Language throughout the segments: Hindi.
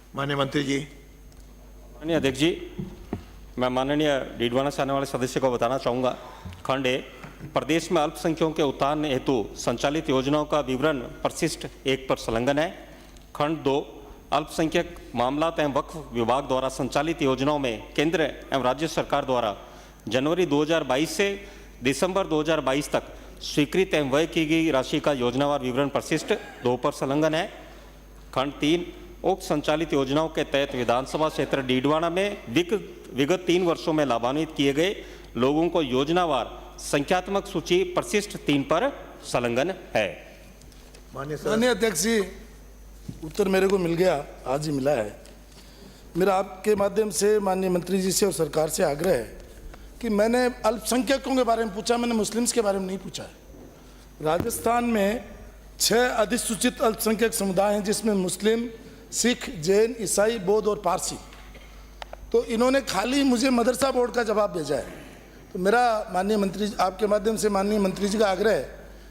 माननीय मंत्री जी। माननीय अध्यक्ष जी, मैं माननीय डीडवाना से आने वाले सदस्य को बताना चाहूँगा। खंड ए, प्रदेश में अल्पसंख्यकों के उत्थान हेतु संचालित योजनाओं का विवरण परिशिष्ट 1 पर संलग्न है। खंड 2, अल्पसंख्यक मामलात एवं वक्फ विभाग द्वारा संचालित योजनाओं में केंद्र एवं राज्य सरकार द्वारा जनवरी 2022 से दिसंबर 2022 तक स्वीकृत एवं व्यय की गई राशि का योजनावार विवरण परिशिष्ट 2 पर संलग्न है। खंड 3, उक्त संचालित योजनाओं के तहत विधानसभा क्षेत्र डीडवाना में विगत 3 वर्षों में लाभान्वित किए गए लोगों को योजनावार संख्यात्मक सूची परिशिष्ट 3 पर संलग्न है। माननीय अध्यक्ष जी, उत्तर मेरे को मिल गया, आज ही मिला है। मेरा आपके माध्यम से माननीय मंत्री जी से और सरकार से आग्रह है कि मैंने अल्पसंख्यकों के बारे में पूछा, मैंने मुस्लिम्स के बारे में नहीं पूछा है। राजस्थान में 6 अधिसूचित अल्पसंख्यक समुदाय हैं, जिसमें मुस्लिम, सिख, जैन, ईसाई, बौद्ध और पारसी। तो इन्होंने खाली मुझे मदरसा बोर्ड का जवाब भेजा है। तो मेरा माननीय मंत्री, आपके माध्यम से माननीय मंत्री जी का आग्रह है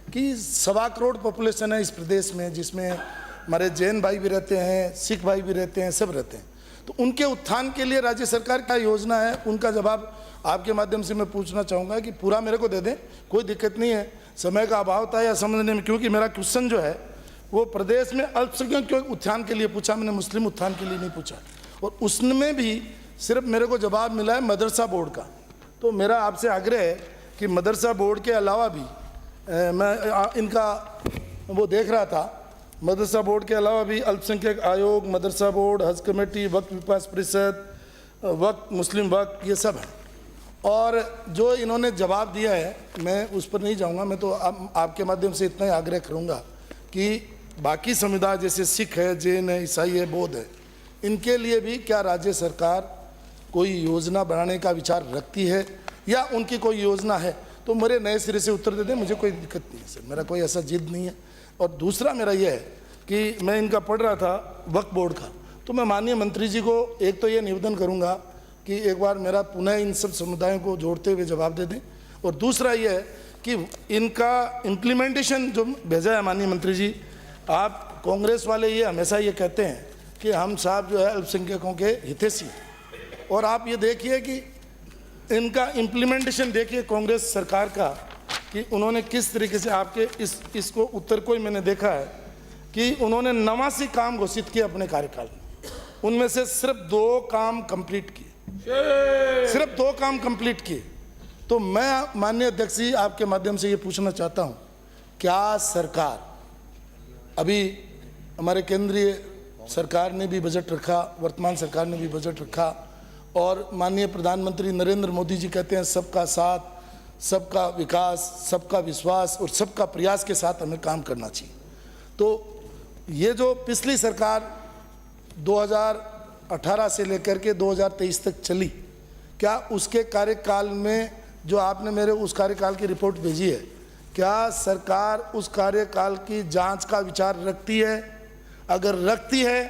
कि 1.25 करोड़ पॉपुलेशन है इस प्रदेश में, जिसमें हमारे जैन भाई भी रहते हैं, सिख भाई भी रहते हैं, सब रहते हैं। तो उनके उत्थान के लिए राज्य सरकार क्या योजना है, उनका जवाब आपके माध्यम से मैं पूछना चाहूँगा कि पूरा मेरे को दे दें, कोई दिक्कत नहीं है। समय का अभाव था या समझने में, क्योंकि मेरा क्वेश्चन जो है वो प्रदेश में अल्पसंख्यक के उत्थान के लिए पूछा, मैंने मुस्लिम उत्थान के लिए नहीं पूछा। और उसमें भी सिर्फ मेरे को जवाब मिला है मदरसा बोर्ड का। तो मेरा आपसे आग्रह है कि मदरसा बोर्ड के अलावा भी मैं इनका वो देख रहा था, मदरसा बोर्ड के अलावा भी अल्पसंख्यक आयोग, मदरसा बोर्ड, हज कमेटी, वक्फ विकास परिषद, वक्फ, मुस्लिम वक्फ, ये सब है। और जो इन्होंने जवाब दिया है मैं उस पर नहीं जाऊंगा। मैं तो आपके माध्यम से इतना ही आग्रह करूंगा कि बाकी समुदाय जैसे सिख है, जैन है, ईसाई है, बौद्ध है, इनके लिए भी क्या राज्य सरकार कोई योजना बनाने का विचार रखती है या उनकी कोई योजना है? तो मेरे नए सिरे से उत्तर दे दें, मुझे कोई दिक्कत नहीं है सर, मेरा कोई ऐसा जिद नहीं है। और दूसरा मेरा यह है कि मैं इनका पढ़ रहा था वक्फ बोर्ड का, तो मैं माननीय मंत्री जी को एक तो ये निवेदन करूँगा कि एक बार मेरा पुनः इन सब समुदायों को जोड़ते हुए जवाब दे दें। और दूसरा ये है कि इनका इम्प्लीमेंटेशन जो भेजा है माननीय मंत्री जी, आप कांग्रेस वाले ये हमेशा ये कहते हैं कि हम साहब जो है अल्पसंख्यकों के हितैषी, और आप ये देखिए कि इनका इम्प्लीमेंटेशन देखिए कांग्रेस सरकार का कि उन्होंने किस तरीके से आपके इसको उत्तर को ही मैंने देखा है कि उन्होंने 89 काम घोषित किए अपने कार्यकाल में, उनमें से सिर्फ 2 काम कंप्लीट किए, सिर्फ 2 काम कंप्लीट किए। तो मैं माननीय अध्यक्ष जी आपके माध्यम से ये पूछना चाहता हूँ, क्या सरकार, अभी हमारे केंद्रीय सरकार ने भी बजट रखा, वर्तमान सरकार ने भी बजट रखा, और माननीय प्रधानमंत्री नरेंद्र मोदी जी कहते हैं सबका साथ, सबका विकास, सबका विश्वास और सबका प्रयास के साथ हमें काम करना चाहिए। तो ये जो पिछली सरकार 2018 से लेकर के 2023 तक चली, क्या उसके कार्यकाल में जो आपने मेरे उस कार्यकाल की रिपोर्ट भेजी है, क्या सरकार उस कार्यकाल की जांच का विचार रखती है? अगर रखती है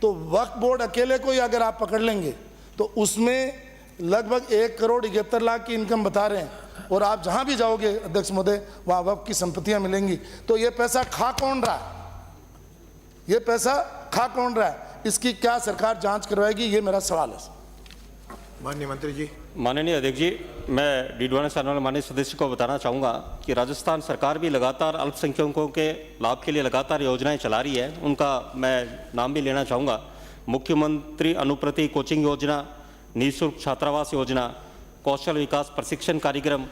तो वक्फ बोर्ड अकेले को ही अगर आप पकड़ लेंगे तो उसमें लगभग 1 करोड़ 71 लाख की इनकम बता रहे हैं, और आप जहां भी जाओगे अध्यक्ष महोदय वहां वक्फ की संपत्तियां मिलेंगी। तो ये पैसा खा कौन रहा है? ये पैसा खा कौन रहा है? इसकी क्या सरकार जांच करवाएगी? ये मेरा सवाल है। माननीय मंत्री जी। माननीय अध्यक्ष जी, मैं डीडवाना से आने वाले माननीय सदस्य को बताना चाहूँगा कि राजस्थान सरकार भी लगातार अल्पसंख्यकों के लाभ के लिए लगातार योजनाएं चला रही है। उनका मैं नाम भी लेना चाहूँगा। मुख्यमंत्री अनुप्रति कोचिंग योजना, निःशुल्क छात्रावास योजना, कौशल विकास प्रशिक्षण कार्यक्रम,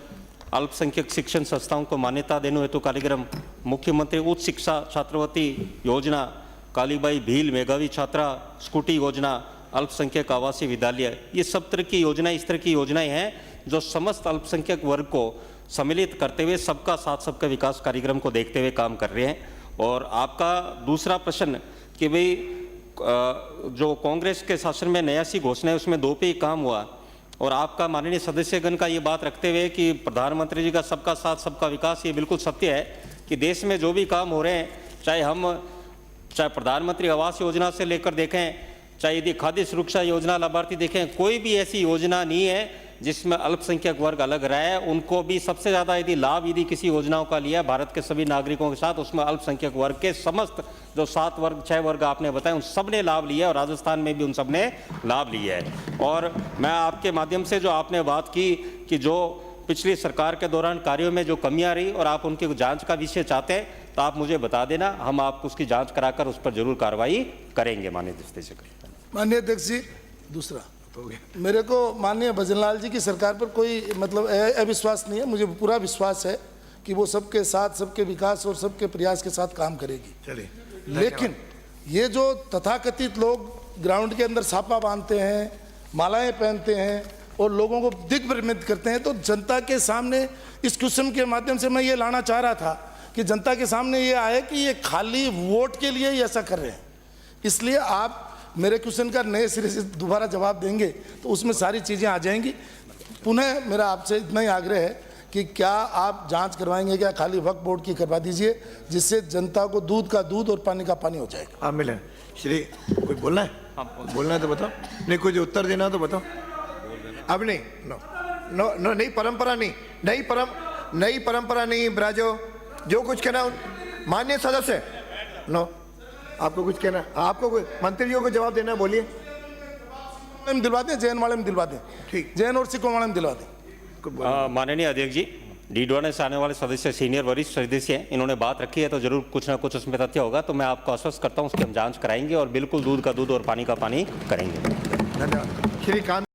अल्पसंख्यक शिक्षण संस्थाओं को मान्यता देने हेतु कार्यक्रम, मुख्यमंत्री उच्च शिक्षा छात्रवृत्ति योजना, कालीबाई भील मेधावी छात्रा स्कूटी योजना, अल्पसंख्यक आवासीय विद्यालय, ये सब तरह की योजनाएं, इस तरह की योजनाएं हैं जो समस्त अल्पसंख्यक वर्ग को सम्मिलित करते हुए सबका साथ सबका विकास कार्यक्रम को देखते हुए काम कर रहे हैं। और आपका दूसरा प्रश्न कि भाई जो कांग्रेस के शासन में नया सी घोषणा है उसमें 2 पे ही काम हुआ, और आपका माननीय सदस्यगण का ये बात रखते हुए कि प्रधानमंत्री जी का सबका साथ सबका विकास, ये बिल्कुल सत्य है कि देश में जो भी काम हो रहे हैं, चाहे प्रधानमंत्री आवास योजना से लेकर देखें, चाहे यदि खाद्य सुरक्षा योजना लाभार्थी देखें, कोई भी ऐसी योजना नहीं है जिसमें अल्पसंख्यक वर्ग अलग रहे, उनको भी सबसे ज़्यादा यदि लाभ यदि किसी योजनाओं का लिया भारत के सभी नागरिकों के साथ, उसमें अल्पसंख्यक वर्ग के समस्त जो 7 वर्ग 6 वर्ग आपने बताए उन सब ने लाभ लिया और राजस्थान में भी उन सब ने लाभ लिया है। और मैं आपके माध्यम से जो आपने बात की कि जो पिछली सरकार के दौरान कार्यों में जो कमियां रही और आप उनकी जांच का विषय चाहते हैं तो आप मुझे बता देना, हम आपको उसकी जांच कराकर उस पर जरूर कार्रवाई करेंगे माननीय अध्यक्ष जी। माननीय अध्यक्ष जी, दूसरा हो गया। मेरे को माननीय भजनलाल जी की सरकार पर कोई मतलब अविश्वास नहीं है, मुझे पूरा विश्वास है कि वो सबके साथ, सबके विकास और सबके प्रयास के साथ काम करेगी। चलिए, लेकिन ये जो तथाकथित लोग ग्राउंड के अंदर छापा बांधते हैं, मालाएं पहनते हैं और लोगों को दिग्भ्रमित करते हैं, तो जनता के सामने इस क्वेश्चन के माध्यम से मैं ये लाना चाह रहा था कि जनता के सामने ये आए कि ये खाली वोट के लिए ही ऐसा कर रहे हैं। इसलिए आप मेरे क्वेश्चन का नए सिरे से दोबारा जवाब देंगे तो उसमें सारी चीज़ें आ जाएंगी। पुनः मेरा आपसे इतना ही आग्रह है कि क्या आप जांच करवाएंगे, क्या खाली वक्फ बोर्ड की करवा दीजिए, जिससे जनता को दूध का दूध और पानी का पानी हो जाएगा। आप मिले श्री, कुछ बोलना है? बोलना है तो बताओ, नहीं कुछ उत्तर देना है तो बताओ। अब नहीं, नो नो नो, नई परंपरा नहीं, नई परंपरा नहीं ब्राजो, जो कुछ कहना माननीय सदस्य। नो, आपको कुछ कहना, आपको कोई मंत्री को जवाब देना है, बोलिए। दिलवा दें, जैन वाले में दिलवा दें, ठीक, जैन और सिखों वाले में दिलवा दें। माननीय अध्यक्ष जी, डीडवाने से आने वाले सदस्य सीनियर वरिष्ठ सदस्य हैं, इन्होंने बात रखी है तो जरूर कुछ ना कुछ उसमें तथ्य होगा, तो मैं आपको आश्वस्त करता हूं उसकी हम जांच कराएंगे और बिल्कुल दूध का दूध और पानी का पानी करेंगे। धन्यवाद। श्री कांत।